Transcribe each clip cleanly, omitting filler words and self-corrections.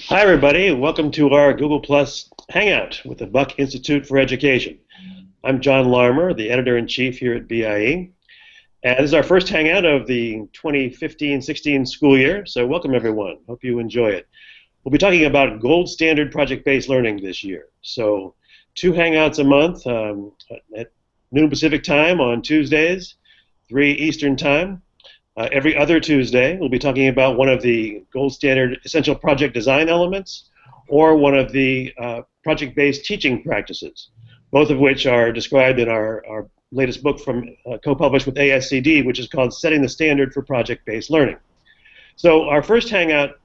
Hi, everybody. Welcome to our Google Plus Hangout with the Buck Institute for Education. I'm John Larmer, the editor-in-chief here at BIE. And this is our first Hangout of the 2015-16 school year, so welcome, everyone. Hope you enjoy it. We'll be talking about gold standard project-based learning this year. So 2 Hangouts a month at noon Pacific time on Tuesdays, 3 Eastern time. Every other Tuesday, we'll be talking about one of the gold standard essential project design elements or one of the project-based teaching practices, both of which are described in our latest book from co-published with ASCD, which is called Setting the Standard for Project-Based Learning. So our first Hangout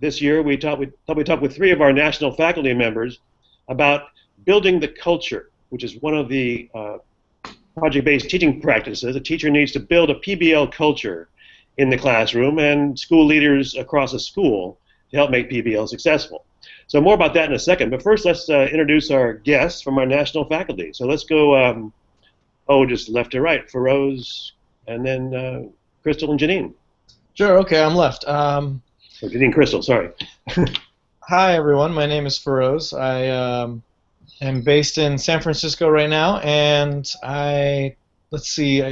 this year, we talked with 3 of our national faculty members about building the culture, which is one of the project-based teaching practices. A teacher needs to build a PBL culture in the classroom and school leaders across a school to help make PBL successful. So more about that in a second, but first let's introduce our guests from our national faculty. So let's go, just left to right, Feroz, and then Crystal and Janine. Sure, okay, I'm left. Janine, Crystal, sorry. Hi everyone, my name is Feroz. I am based in San Francisco right now, and I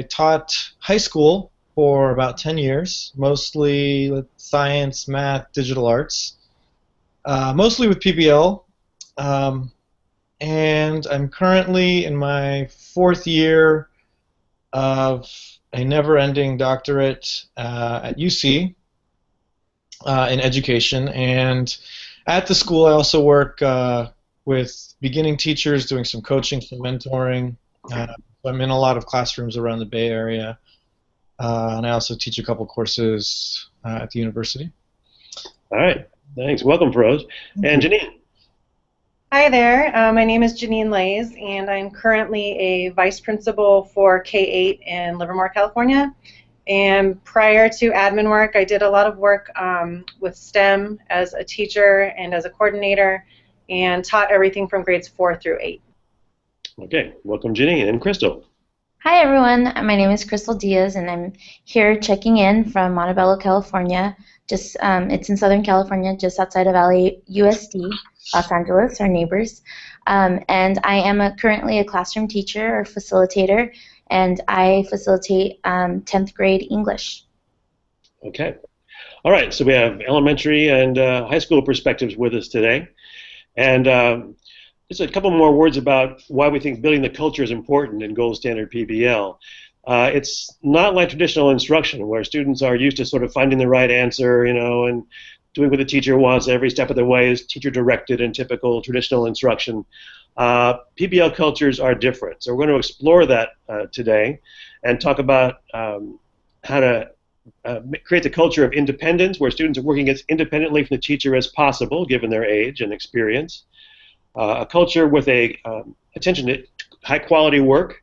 taught high school for about 10 years, mostly science, math, digital arts, mostly with PBL, and I'm currently in my 4th year of a never-ending doctorate at UC in education, and at the school I also work with beginning teachers, doing some coaching, some mentoring. I'm in a lot of classrooms around the Bay Area, and I also teach a couple courses at the university. All right, thanks. Welcome, Feroz. And Janine. Hi there, my name is Janine Lays, and I'm currently a vice principal for K-8 in Livermore, California. And prior to admin work, I did a lot of work with STEM as a teacher and as a coordinator, and taught everything from grades 4 through 8. Okay, welcome Janine. And Crystal. Hi everyone, my name is Crystal Diaz, and I'm here checking in from Montebello, California. It's in Southern California, just outside of LAUSD, Los Angeles, our neighbors. And I am currently a classroom teacher or facilitator, and I facilitate 10th grade English. Okay. All right, so we have elementary and high school perspectives with us today. And just a couple more words about why we think building the culture is important in gold standard PBL. It's not like traditional instruction where students are used to sort of finding the right answer, and doing what the teacher wants every step of the way is teacher directed in typical traditional instruction. PBL cultures are different. So we're going to explore that today and talk about how to create the culture of independence where students are working as independently from the teacher as possible given their age and experience. A culture with a attention to high quality work,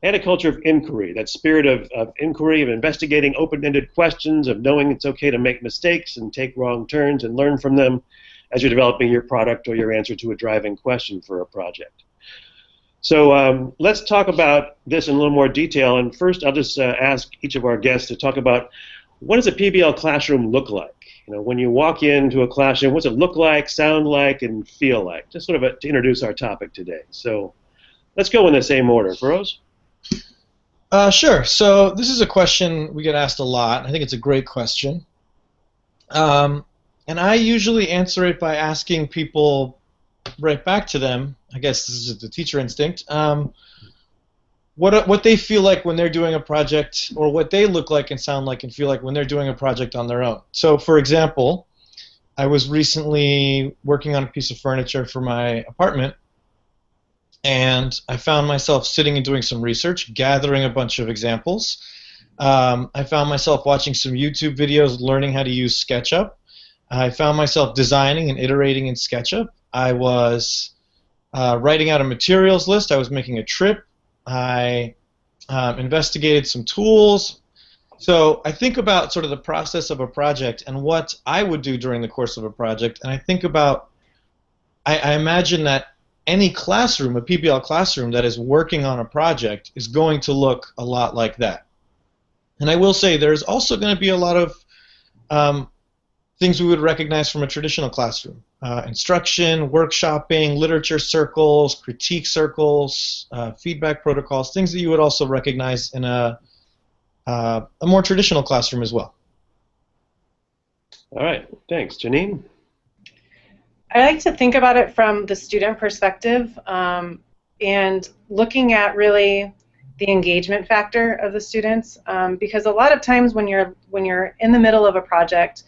and a culture of inquiry, that spirit of inquiry, of investigating open-ended questions, of knowing it's okay to make mistakes and take wrong turns and learn from them as you're developing your product or your answer to a driving question for a project. So let's talk about this in a little more detail, and first I'll just ask each of our guests to talk about what does a PBL classroom look like? When you walk into a classroom, what's it look like, sound like, and feel like? Just sort of to introduce our topic today. So let's go in the same order. Feroz? Sure. So this is a question we get asked a lot. I think it's a great question. And I usually answer it by asking people right back to them, I guess this is the teacher instinct, what they feel like when they're doing a project, or what they look like and sound like and feel like when they're doing a project on their own. So for example, I was recently working on a piece of furniture for my apartment, and I found myself sitting and doing some research, gathering a bunch of examples. I found myself watching some YouTube videos, learning how to use SketchUp. I found myself designing and iterating in SketchUp. I was writing out a materials list. I was making a trip. I investigated some tools. So I think about sort of the process of a project and what I would do during the course of a project, and I think about, I imagine that any classroom, a PBL classroom that is working on a project, is going to look a lot like that. And I will say there's also going to be a lot of things we would recognize from a traditional classroom. Instruction, workshopping, literature circles, critique circles, feedback protocols, things that you would also recognize in a more traditional classroom as well. All right, thanks. Janine? I like to think about it from the student perspective, and looking at really the engagement factor of the students, because a lot of times when you're in the middle of a project,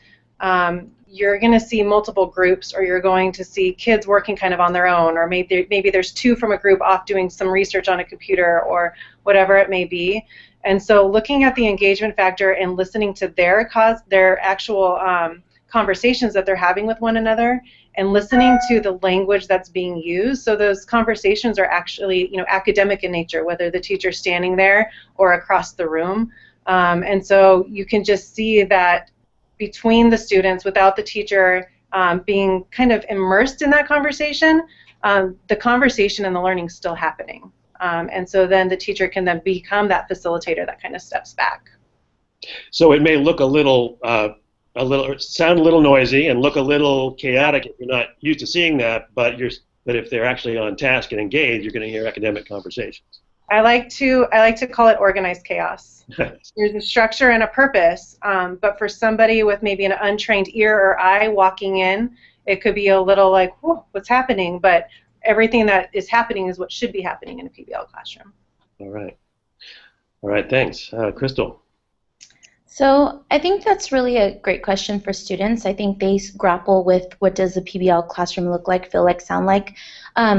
you're going to see multiple groups, or you're going to see kids working kind of on their own, or maybe there's two from a group off doing some research on a computer or whatever it may be. And so looking at the engagement factor and listening to their actual conversations that they're having with one another, and listening to the language that's being used. So those conversations are actually, academic in nature, whether the teacher's standing there or across the room. And so you can just see that between the students, without the teacher being kind of immersed in that conversation, the conversation and the learning is still happening. And so then the teacher can then become that facilitator that kind of steps back. So it may look sound a little noisy and look a little chaotic if you're not used to seeing that, but if they're actually on task and engaged, you're going to hear academic conversations. I like to call it organized chaos. There's a structure and a purpose, but for somebody with maybe an untrained ear or eye walking in, it could be a little like, whoa, what's happening? But everything that is happening is what should be happening in a PBL classroom. All right, thanks. Crystal? So I think that's really a great question for students. I think they grapple with what does a PBL classroom look like, feel like, sound like.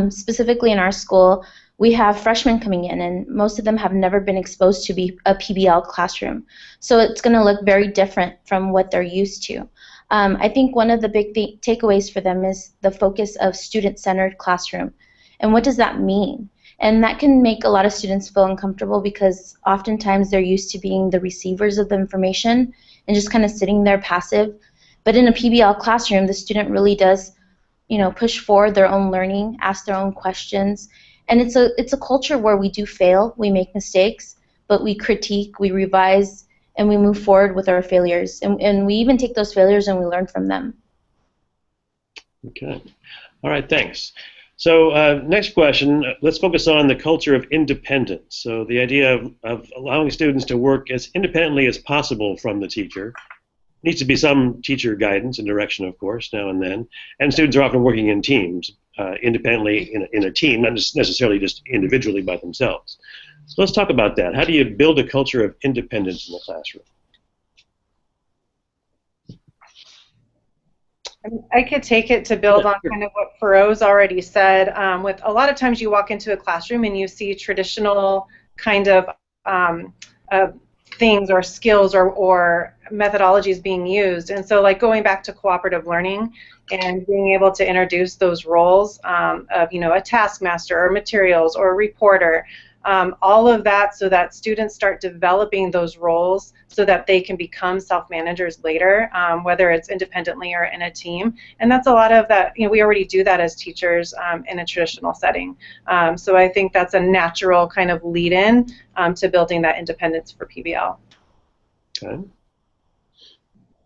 Specifically in our school, we have freshmen coming in, and most of them have never been exposed to a PBL classroom. So it's going to look very different from what they're used to. I think one of the big takeaways for them is the focus of student-centered classroom. And what does that mean? And that can make a lot of students feel uncomfortable because oftentimes they're used to being the receivers of the information and just kind of sitting there passive. But in a PBL classroom, the student really does, push forward their own learning, ask their own questions. And it's a culture where we do fail, we make mistakes, but we critique, we revise, and we move forward with our failures. And we even take those failures and we learn from them. Okay. All right, thanks. So next question, let's focus on the culture of independence. So the idea of allowing students to work as independently as possible from the teacher. Needs to be some teacher guidance and direction, of course, now and then. And students are often working in teams, independently in a team, not necessarily just individually by themselves. So let's talk about that. How do you build a culture of independence in the classroom? I could take it to build on kind of what Feroz already said. With a lot of times you walk into a classroom and you see traditional kind of things or skills or methodologies being used. And so like going back to cooperative learning and being able to introduce those roles of, a taskmaster or materials or a reporter, all of that so that students start developing those roles so that they can become self-managers later, whether it's independently or in a team. And that's a lot of that, we already do that as teachers in a traditional setting. So I think that's a natural kind of lead-in to building that independence for PBL. Okay.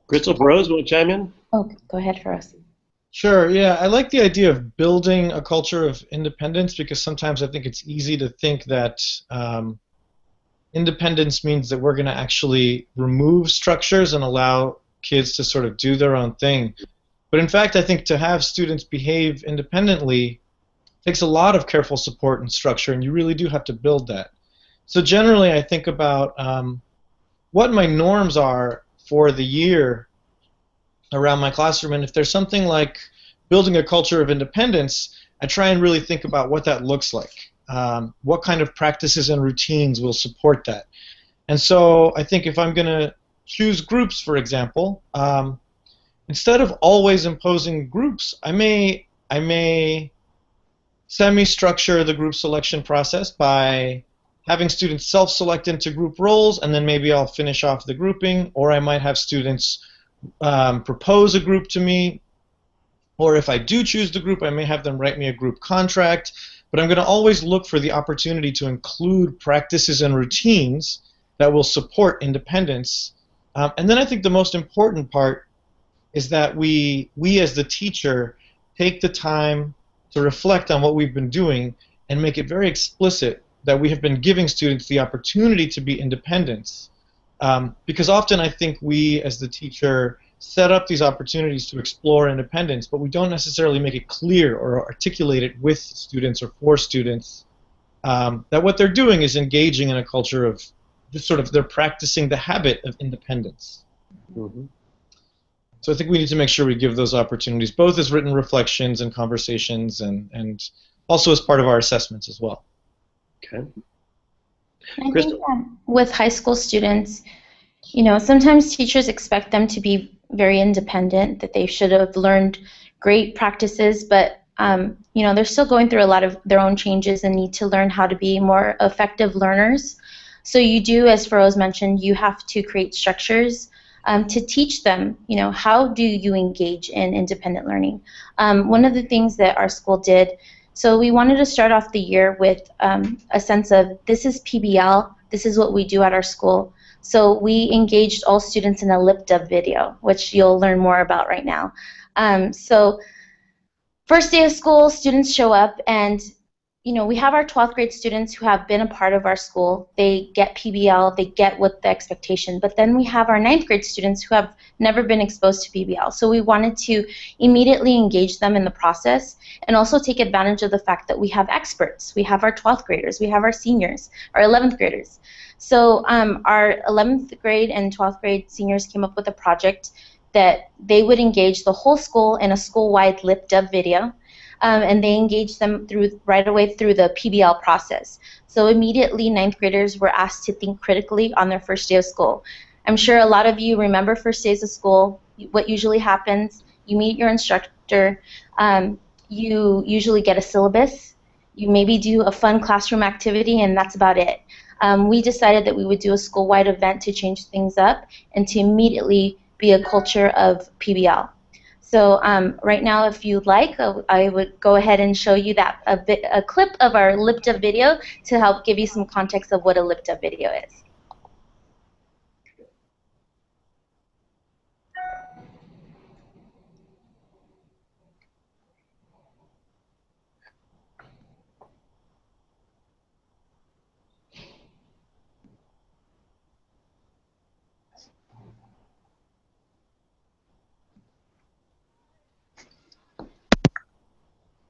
Crystal, Feroz, want to chime in? Oh, go ahead, Feroz. Sure, yeah. I like the idea of building a culture of independence because sometimes I think it's easy to think that independence means that we're going to actually remove structures and allow kids to sort of do their own thing. But in fact, I think to have students behave independently takes a lot of careful support and structure, and you really do have to build that. So generally, I think about what my norms are for the year around my classroom, and if there's something like building a culture of independence, I try and really think about what that looks like. What kind of practices and routines will support that? And so I think if I'm going to choose groups, for example, instead of always imposing groups, I may semi-structure the group selection process by having students self-select into group roles, and then maybe I'll finish off the grouping, or I might have students propose a group to me, or if I do choose the group, I may have them write me a group contract, but I'm going to always look for the opportunity to include practices and routines that will support independence. And then I think the most important part is that we as the teacher take the time to reflect on what we've been doing and make it very explicit that we have been giving students the opportunity to be independent. Because often I think we as the teacher set up these opportunities to explore independence, but we don't necessarily make it clear or articulate it with students or for students that what they're doing is engaging in a culture of just sort of they're practicing the habit of independence. Mm-hmm. So I think we need to make sure we give those opportunities, both as written reflections and conversations, and also as part of our assessments as well. Okay. I think with high school students, you know, sometimes teachers expect them to be very independent, that they should have learned great practices, but you know, they're still going through a lot of their own changes and need to learn how to be more effective learners. So you do, as Feroz mentioned, you have to create structures to teach them, you know, how do you engage in independent learning. One of the things that our school did, so we wanted to start off the year with a sense of this is PBL, this is what we do at our school. So we engaged all students in a lip dub video, which you'll learn more about right now. So first day of school, students show up, and you know, we have our 12th grade students who have been a part of our school. They get PBL, they get what the expectation, but then we have our 9th grade students who have never been exposed to PBL. So we wanted to immediately engage them in the process and also take advantage of the fact that we have experts. We have our 12th graders, we have our seniors, our 11th graders. So our 11th grade and 12th grade seniors came up with a project that they would engage the whole school in a school-wide lip dub video. And they engaged them right away through the PBL process. So immediately 9th graders were asked to think critically on their first day of school. I'm sure a lot of you remember first days of school. What usually happens, you meet your instructor, you usually get a syllabus, you maybe do a fun classroom activity, and that's about it. We decided that we would do a school-wide event to change things up and to immediately be a culture of PBL. So right now, if you'd like, I would go ahead and show you that a clip of our lip dub video to help give you some context of what a lip dub video is.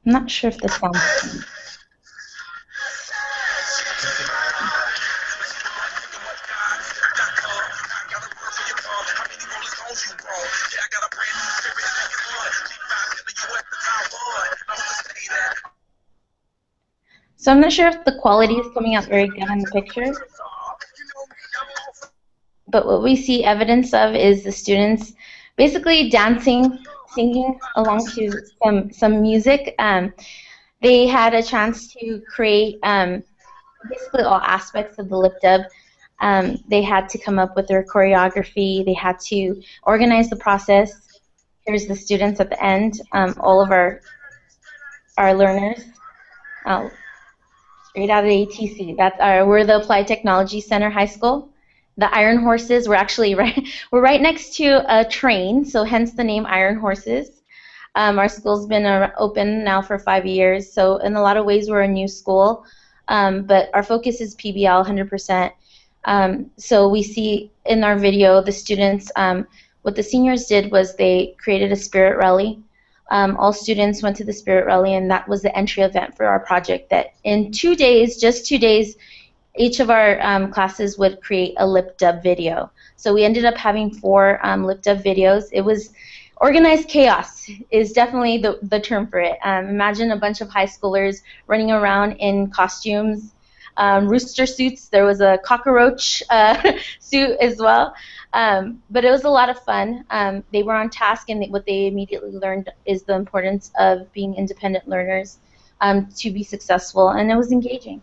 I'm not sure if this sounds. So I'm not sure if the quality is coming out very good in the picture, but what we see evidence of is the students basically dancing, singing along to some music. They had a chance to create basically all aspects of the lip dub. They had to come up with their choreography. They had to organize the process. Here's the students at the end, all of our learners, straight out of ATC. We're the Applied Technology Center High School. The Iron Horses, we're right next to a train, so hence the name Iron Horses. Our school's been open now for 5 years, so in a lot of ways we're a new school, but our focus is PBL 100%. So we see in our video the students, what the seniors did was they created a spirit rally. All students went to the spirit rally, and that was the entry event for our project, that in 2 days, just 2 days, each of our classes would create a lip dub video. So we ended up having 4 lip dub videos. It was organized chaos is definitely the term for it. Imagine a bunch of high schoolers running around in costumes, rooster suits. There was a cockroach suit as well. But it was a lot of fun. They were on task, and what they immediately learned is the importance of being independent learners to be successful, and it was engaging.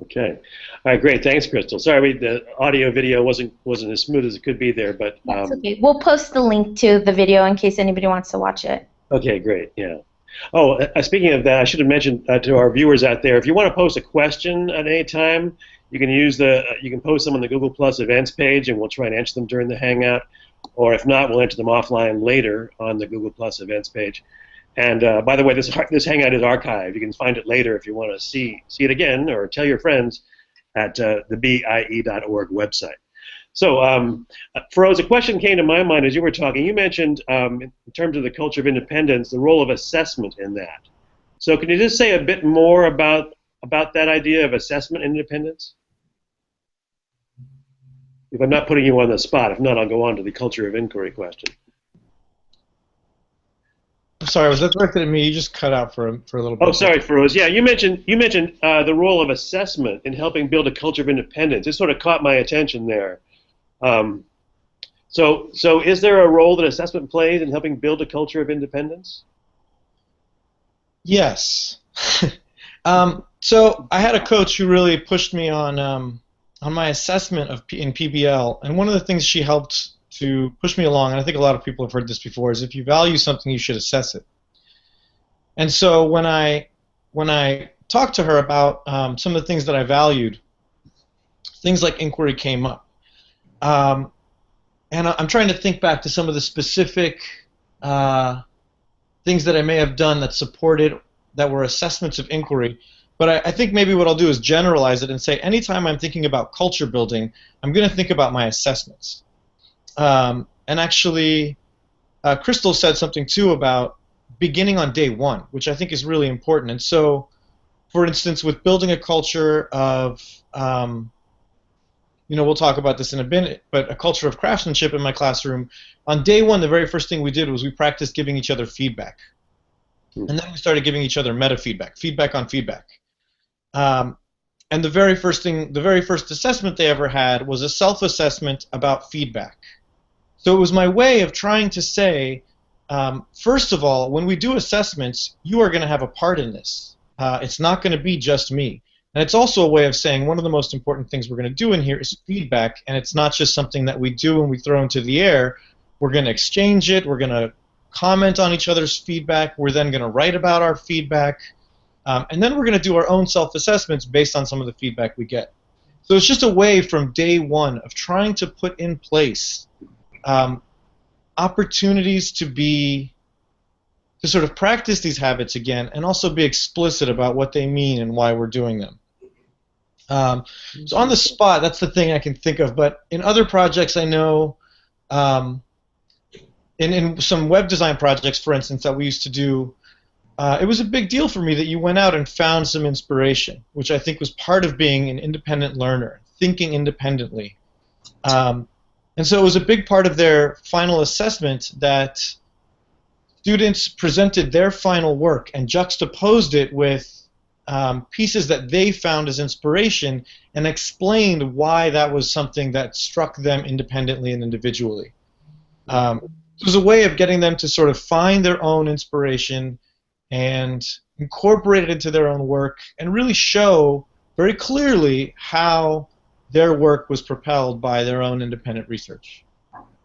Okay. All right, great. Thanks, Crystal. Sorry, the audio video wasn't as smooth as it could be there, but that's okay. We'll post the link to the video in case anybody wants to watch it. Okay, great. Yeah. Oh, speaking of that, I should have mentioned to our viewers out there, if you want to post a question at any time, you can use you can post them on the Google Plus events page, and we'll try and answer them during the Hangout. or if not, we'll enter them offline later on the Google Plus events page. And by the way, this Hangout is archived. You can find it later if you want to see it again or tell your friends at the BIE.org website. So, Feroz, a question came to my mind as you were talking. You mentioned, in terms of the culture of independence, the role of assessment in that. So can you just say a bit more about that idea of assessment and independence? If I'm not putting you on the spot, if not, I'll go on to the culture of inquiry question. I'm sorry, was that directed at me? You just cut out for a little bit. Oh, sorry, Feroz. Yeah, you mentioned the role of assessment in helping build a culture of independence. It sort of caught my attention there. So is there a role that assessment plays in helping build a culture of independence? Yes. So I had a coach who really pushed me on my assessment in PBL, and one of the things she helped to push me along, and I think a lot of people have heard this before, is if you value something, you should assess it. And so when I talked to her about some of the things that I valued, things like inquiry came up. And I'm trying to think back to some of the specific things that I may have done that were assessments of inquiry. But I think maybe what I'll do is generalize it and say anytime I'm thinking about culture building, I'm going to think about my assessments. And actually, Crystal said something too about beginning on day one, which I think is really important. And so, for instance, with building a culture of, we'll talk about this in a minute, but a culture of craftsmanship in my classroom, on day one, the very first thing we did was we practiced giving each other feedback. And then we started giving each other meta feedback, feedback on feedback. And the very first assessment they ever had was a self-assessment about feedback. So it was my way of trying to say, first of all, when we do assessments, you are going to have a part in this. It's not going to be just me. And it's also a way of saying one of the most important things we're going to do in here is feedback, and it's not just something that we do and we throw into the air. We're going to exchange it. We're going to comment on each other's feedback. We're then going to write about our feedback. And then we're going to do our own self-assessments based on some of the feedback we get. So it's just a way from day one of trying to put in place opportunities to sort of practice these habits again and also be explicit about what they mean and why we're doing them. So on the spot, that's the thing I can think of. But in other projects I know, in some web design projects, for instance, that we used to do, it was a big deal for me that you went out and found some inspiration, which I think was part of being an independent learner, thinking independently. And so it was a big part of their final assessment that students presented their final work and juxtaposed it with pieces that they found as inspiration and explained why that was something that struck them independently and individually. It was a way of getting them to sort of find their own inspiration and incorporate it into their own work and really show very clearly how their work was propelled by their own independent research.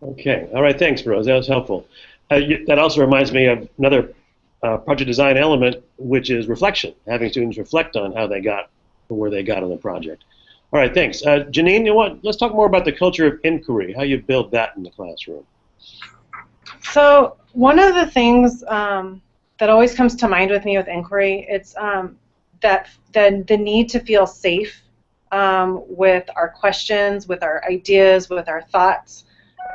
Okay. All right. Thanks, Rose. That was helpful. That also reminds me of another project design element, which is reflection, having students reflect on how they got to where they got on the project. All right. Thanks. Janine, let's talk more about the culture of inquiry, how you build that in the classroom. So one of the things that always comes to mind with me with inquiry, it's that the need to feel safe with our questions, with our ideas, with our thoughts,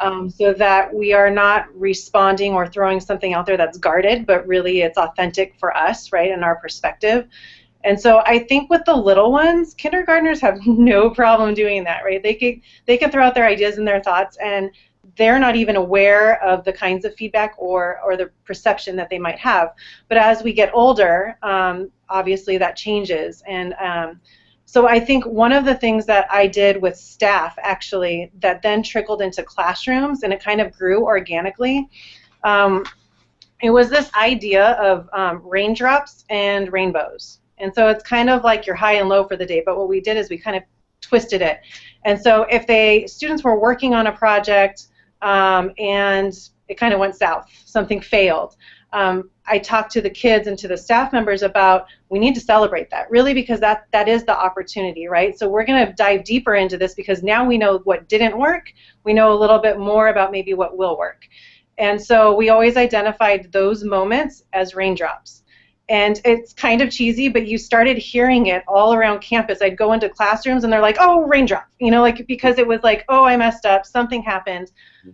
so that we are not responding or throwing something out there that's guarded, but really it's authentic for us, right, in our perspective. And so I think with the little ones, kindergartners have no problem doing that, right? They can throw out their ideas and their thoughts, and they're not even aware of the kinds of feedback or the perception that they might have. But as we get older, obviously that changes. And so I think one of the things that I did with staff, actually, that then trickled into classrooms, and it kind of grew organically, it was this idea of raindrops and rainbows. And so it's kind of like your high and low for the day, but what we did is we kind of twisted it. And so if students were working on a project and it kind of went south, something failed, I talked to the kids and to the staff members about we need to celebrate that, really, because that is the opportunity, right? So we're going to dive deeper into this because now we know what didn't work. We know a little bit more about maybe what will work. And so we always identified those moments as raindrops. And it's kind of cheesy, but you started hearing it all around campus. I'd go into classrooms and they're like, oh, raindrop, you know, like, because it was like, oh, I messed up, something happened.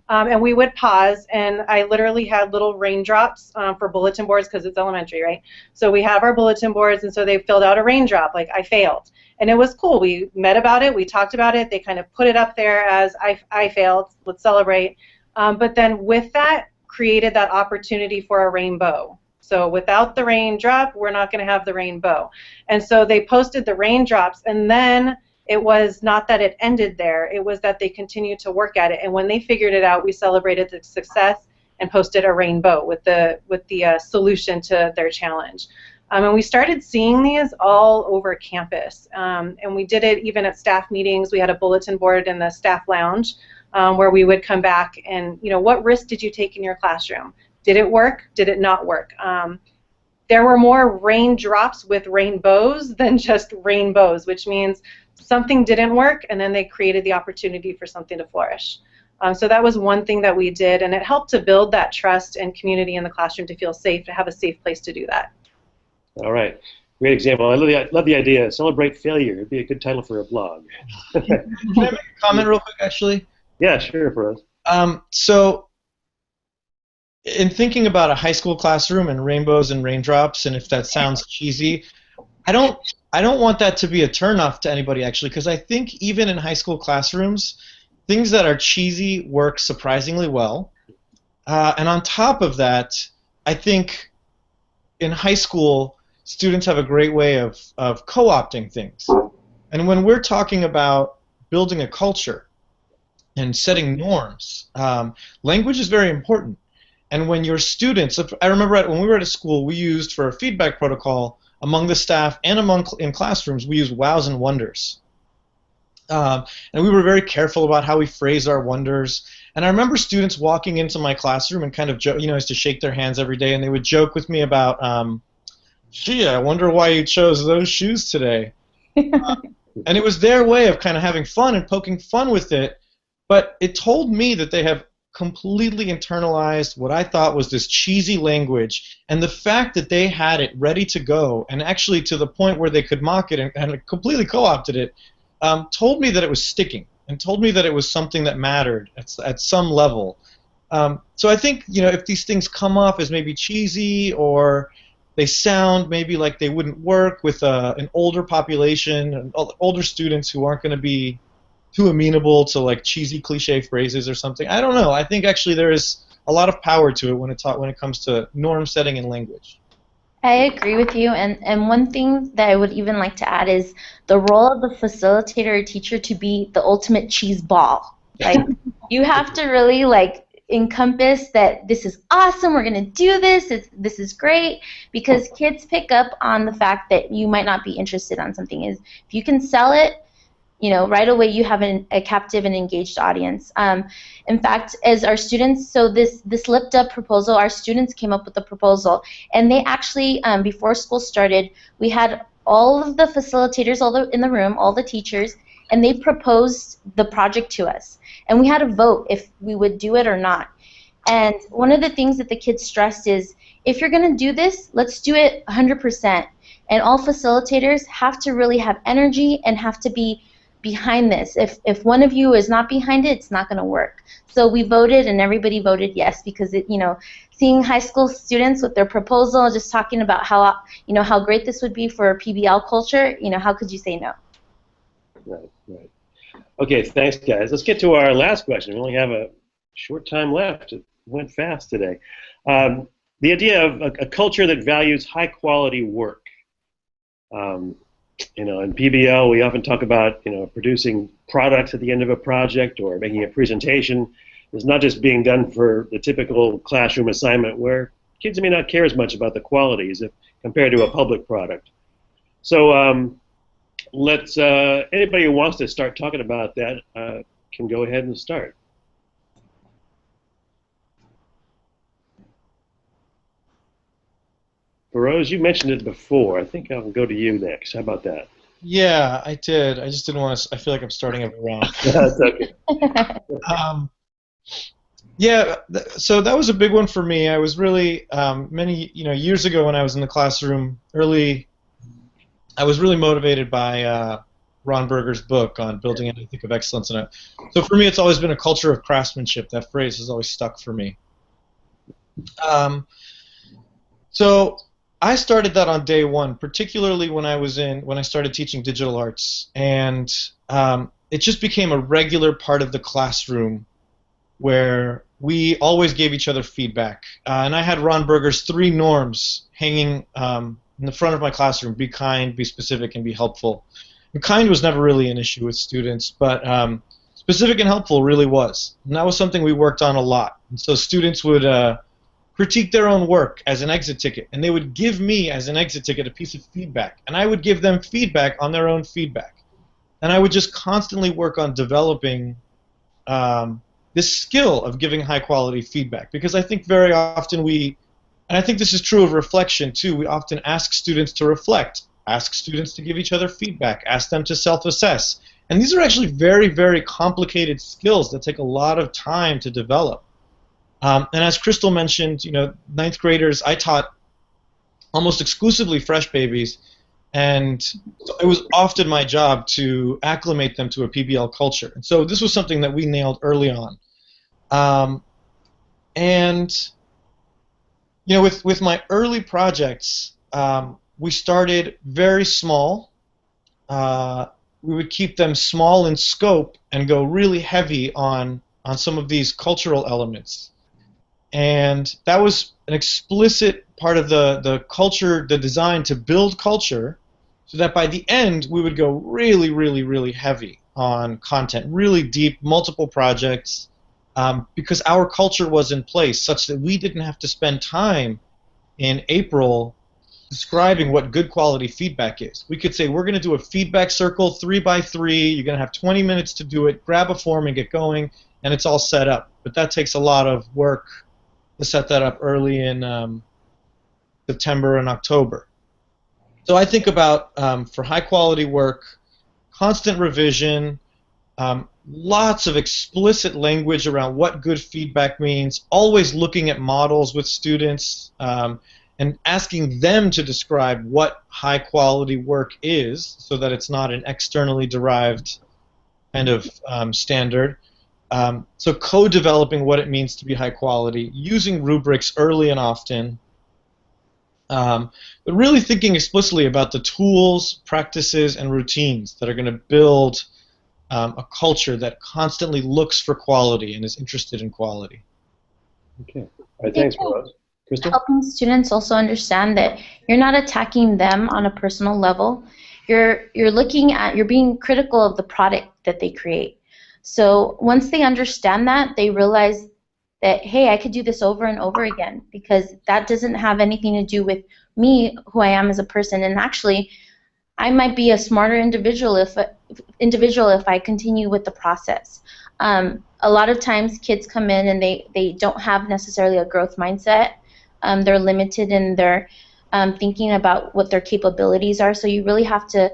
And we would pause, and I literally had little raindrops for bulletin boards because it's elementary, right? So we have our bulletin boards, and so they filled out a raindrop, like I failed. And it was cool. We met about it. We talked about it. They kind of put it up there as I failed. Let's celebrate. But then with that, created that opportunity for a rainbow. So without the raindrop, we're not going to have the rainbow. And so they posted the raindrops, and then it was not that it ended there. It was that they continued to work at it. And when they figured it out, we celebrated the success and posted a rainbow with the solution to their challenge. And we started seeing these all over campus. And we did it even at staff meetings. We had a bulletin board in the staff lounge where we would come back and, you know, what risk did you take in your classroom? Did it work? Did it not work? There were more raindrops with rainbows than just rainbows, which means something didn't work, and then they created the opportunity for something to flourish. So that was one thing that we did, and it helped to build that trust and community in the classroom to feel safe, to have a safe place to do that. All right. Great example. I love the idea. Celebrate failure. It'd be a good title for a blog. Can I make a comment real quick, actually? Yeah, sure, Feroz. So in thinking about a high school classroom and rainbows and raindrops, and if that sounds cheesy, I don't want that to be a turnoff to anybody, actually, because I think even in high school classrooms, things that are cheesy work surprisingly well. And on top of that, I think in high school, students have a great way of co-opting things. And when we're talking about building a culture and setting norms, language is very important. And when your students, I remember when we were at a school, we used for a feedback protocol among the staff and in classrooms, we used wows and wonders. And we were very careful about how we phrase our wonders. And I remember students walking into my classroom and kind of, you know, used to shake their hands every day, and they would joke with me about, gee, I wonder why you chose those shoes today. And it was their way of kind of having fun and poking fun with it. But it told me that they have completely internalized what I thought was this cheesy language, and the fact that they had it ready to go, and actually to the point where they could mock it and completely co-opted it, told me that it was sticking, and told me that it was something that mattered at some level. So I think, you know, if these things come off as maybe cheesy, or they sound maybe like they wouldn't work with an older population, older students who aren't going to be too amenable to like cheesy cliche phrases or something. I don't know. I think actually there is a lot of power to it when it comes to norm setting and language. I agree with you, and one thing that I would even like to add is the role of the facilitator or teacher to be the ultimate cheese ball. Like, you have to really like encompass that this is awesome, we're going to do this, this is great, because kids pick up on the fact that you might not be interested on something. If you can sell it, you know, right away you have a captive and engaged audience. In fact, as our students, so this lift up proposal, our students came up with the proposal, and they actually, before school started, we had all of the facilitators in the room, all the teachers, and they proposed the project to us. And we had a vote if we would do it or not. And one of the things that the kids stressed is, if you're going to do this, let's do it 100%. And all facilitators have to really have energy and have to be behind this. If one of you is not behind it, it's not going to work. So we voted, and everybody voted yes, because it, you know, seeing high school students with their proposal, just talking about how, you know, how great this would be for PBL culture, you know, how could you say no? Right. Okay, thanks, guys. Let's get to our last question. We only have a short time left. It went fast today. The idea of a culture that values high-quality work. You know, in PBL, we often talk about, you know, producing products at the end of a project or making a presentation. It's not just being done for the typical classroom assignment where kids may not care as much about the qualities compared to a public product. So anybody who wants to start talking about that can go ahead and start. Rose, you mentioned it before. I think I'll go to you next. How about that? Yeah, I did. I just didn't want to. I feel like I'm starting every round. That's okay. Um, yeah, so that was a big one for me. I was really many years ago when I was in the classroom early. I was really motivated by Ron Berger's book on building an ethic of excellence. So for me, it's always been a culture of craftsmanship. That phrase has always stuck for me. So I started that on day one, particularly when I started teaching digital arts, and it just became a regular part of the classroom where we always gave each other feedback. And I had Ron Berger's 3 norms hanging in the front of my classroom: be kind, be specific, and be helpful. And kind was never really an issue with students, but specific and helpful really was. And that was something we worked on a lot. And so students would critique their own work as an exit ticket, and they would give me as an exit ticket a piece of feedback, and I would give them feedback on their own feedback. And I would just constantly work on developing this skill of giving high quality feedback, because I think very often and I think this is true of reflection too, we often ask students to reflect, ask students to give each other feedback, ask them to self-assess. And these are actually very, very complicated skills that take a lot of time to develop. And as Crystal mentioned, 9th graders, I taught almost exclusively fresh babies, and it was often my job to acclimate them to a PBL culture. And so this was something that we nailed early on. And with my early projects, we started very small. We would keep them small in scope and go really heavy on some of these cultural elements. And that was an explicit part of the culture, the design to build culture, so that by the end we would go really, really, really heavy on content, really deep, multiple projects, because our culture was in place such that we didn't have to spend time in April describing what good quality feedback is. We could say, we're going to do a feedback circle 3 by 3, you're going to have 20 minutes to do it, grab a form and get going, and it's all set up. But that takes a lot of work to set that up early in September and October. So I think about, for high quality work, constant revision, lots of explicit language around what good feedback means, always looking at models with students, and asking them to describe what high quality work is, so that it's not an externally derived kind of standard. So co-developing what it means to be high quality, using rubrics early and often, but really thinking explicitly about the tools, practices, and routines that are going to build a culture that constantly looks for quality and is interested in quality. Okay. All right, thanks, Rose. Crystal? Helping students also understand that you're not attacking them on a personal level. You're being critical of the product that they create. So once they understand that, they realize that, hey, I could do this over and over again, because that doesn't have anything to do with me, who I am as a person. And actually, I might be a smarter individual if I continue with the process. A lot of times kids come in and they don't have necessarily a growth mindset. They're limited in their thinking about what their capabilities are. So you really have to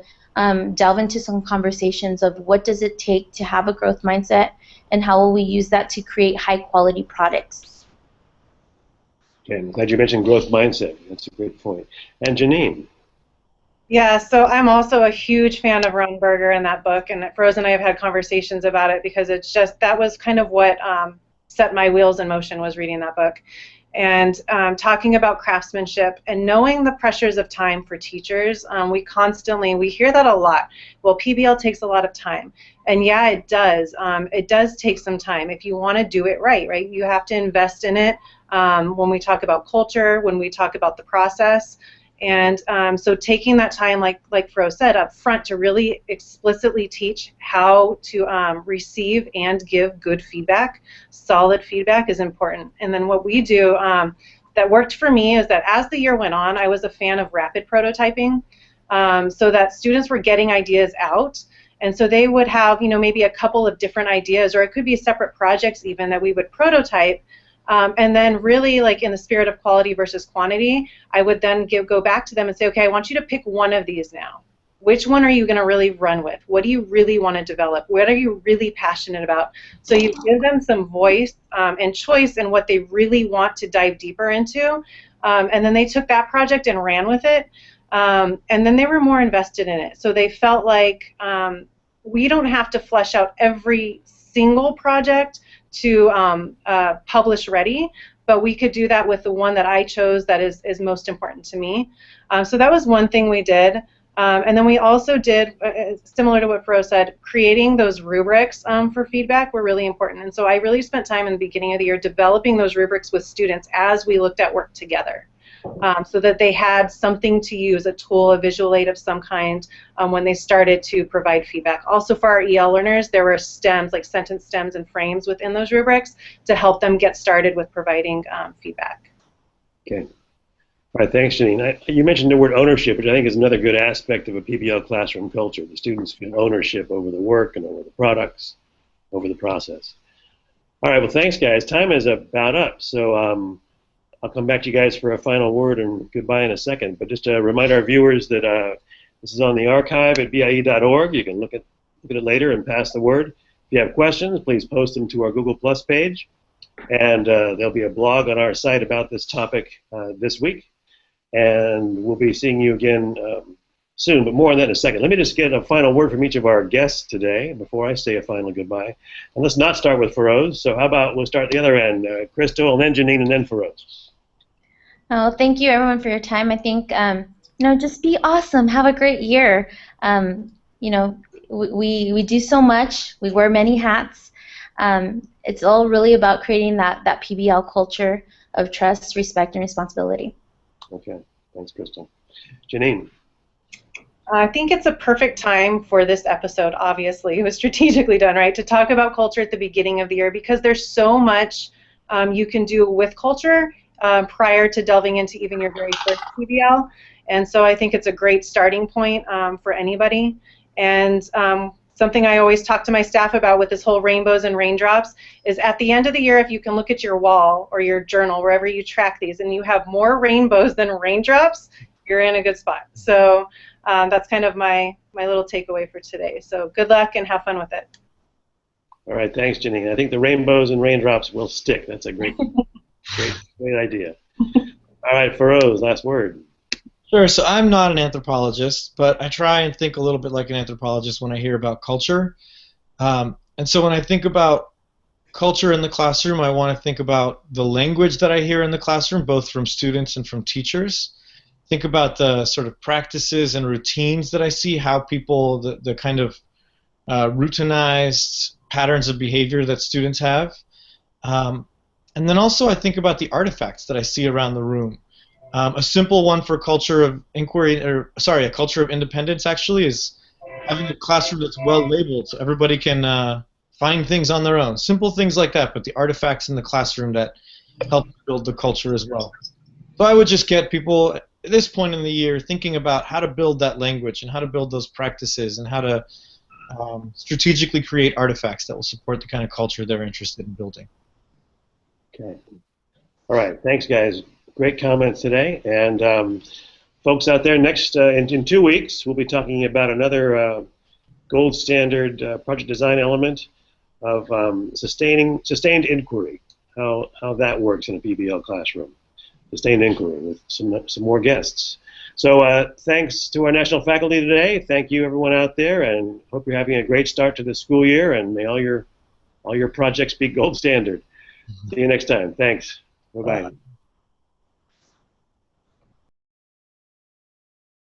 delve into some conversations of what does it take to have a growth mindset, and how will we use that to create high quality products. Okay, I'm glad you mentioned growth mindset. That's a great point. And Janine? Yeah, so I'm also a huge fan of Ron Berger in that book, and Rose and I have had conversations about it, because it's just, that was kind of what set my wheels in motion, was reading that book. And talking about craftsmanship and knowing the pressures of time for teachers, we hear that a lot. Well, PBL takes a lot of time. And yeah, it does. It does take some time if you want to do it right? You have to invest in it when we talk about culture, when we talk about the process. And so taking that time, like Fro said, up front, to really explicitly teach how to receive and give good feedback, solid feedback, is important. And then what we do that worked for me is that as the year went on, I was a fan of rapid prototyping, so that students were getting ideas out. And so they would have, maybe a couple of different ideas, or it could be separate projects even, that we would prototype. And then really, like in the spirit of quality versus quantity, I would then go back to them and say, okay, I want you to pick one of these now. Which one are you going to really run with? What do you really want to develop? What are you really passionate about? So you give them some voice and choice in what they really want to dive deeper into. And then they took that project and ran with it. And then they were more invested in it. So they felt like we don't have to flesh out every single project to publish ready, but we could do that with the one that I chose that is most important to me. So that was one thing we did. And then we also did, similar to what Fro said, creating those rubrics for feedback were really important. And so I really spent time in the beginning of the year developing those rubrics with students as we looked at work together, so that they had something to use, a tool, a visual aid of some kind, when they started to provide feedback. Also for our EL learners, there were stems, like sentence stems and frames within those rubrics to help them get started with providing feedback. Okay. All right, thanks, Janine. You mentioned the word ownership, which I think is another good aspect of a PBL classroom culture. The students feel ownership over the work and over the products, over the process. All right, well, thanks, guys. Time is about up, so I'll come back to you guys for a final word and goodbye in a second. But just to remind our viewers that this is on the archive at BIE.org. You can look at it later and pass the word. If you have questions, please post them to our Google Plus page, and there'll be a blog on our site about this topic this week. And we'll be seeing you again soon, but more on that in a second. Let me just get a final word from each of our guests today before I say a final goodbye. And let's not start with Feroz. So how about we'll start at the other end, Crystal, and then Janine, and then Feroz. Oh, thank you everyone for your time. I think just be awesome. Have a great year. We do so much. We wear many hats. It's all really about creating that PBL culture of trust, respect, and responsibility. Okay, thanks, Crystal. Janine. I think it's a perfect time for this episode, obviously. It was strategically done, right, to talk about culture at the beginning of the year, because there's so much you can do with culture prior to delving into even your very first PBL. And so I think it's a great starting point for anybody. And something I always talk to my staff about with this whole rainbows and raindrops is at the end of the year, if you can look at your wall or your journal, wherever you track these, and you have more rainbows than raindrops, you're in a good spot. So that's kind of my little takeaway for today. So good luck and have fun with it. All right, thanks, Janine. I think the rainbows and raindrops will stick. That's a great idea. All right, Feroz, last word. Sure. So I'm not an anthropologist, but I try and think a little bit like an anthropologist when I hear about culture. And so when I think about culture in the classroom, I want to think about the language that I hear in the classroom, both from students and from teachers. Think about the sort of practices and routines that I see, how people, the kind of routinized patterns of behavior that students have. And then also I think about the artifacts that I see around the room. A simple one for culture of inquiry, a culture of independence actually, is having a classroom that's well labeled so everybody can find things on their own. Simple things like that, but the artifacts in the classroom that help build the culture as well. So I would just get people at this point in the year thinking about how to build that language and how to build those practices and how to strategically create artifacts that will support the kind of culture they're interested in building. Okay. All right. Thanks, guys. Great comments today. And folks out there, next in 2 weeks, we'll be talking about another gold standard project design element of sustained inquiry, how that works in a PBL classroom. Sustained inquiry with some more guests. So thanks to our national faculty today. Thank you, everyone out there, and hope you're having a great start to the school year, and may all your projects be gold standard. See you next time. Thanks. Bye-bye.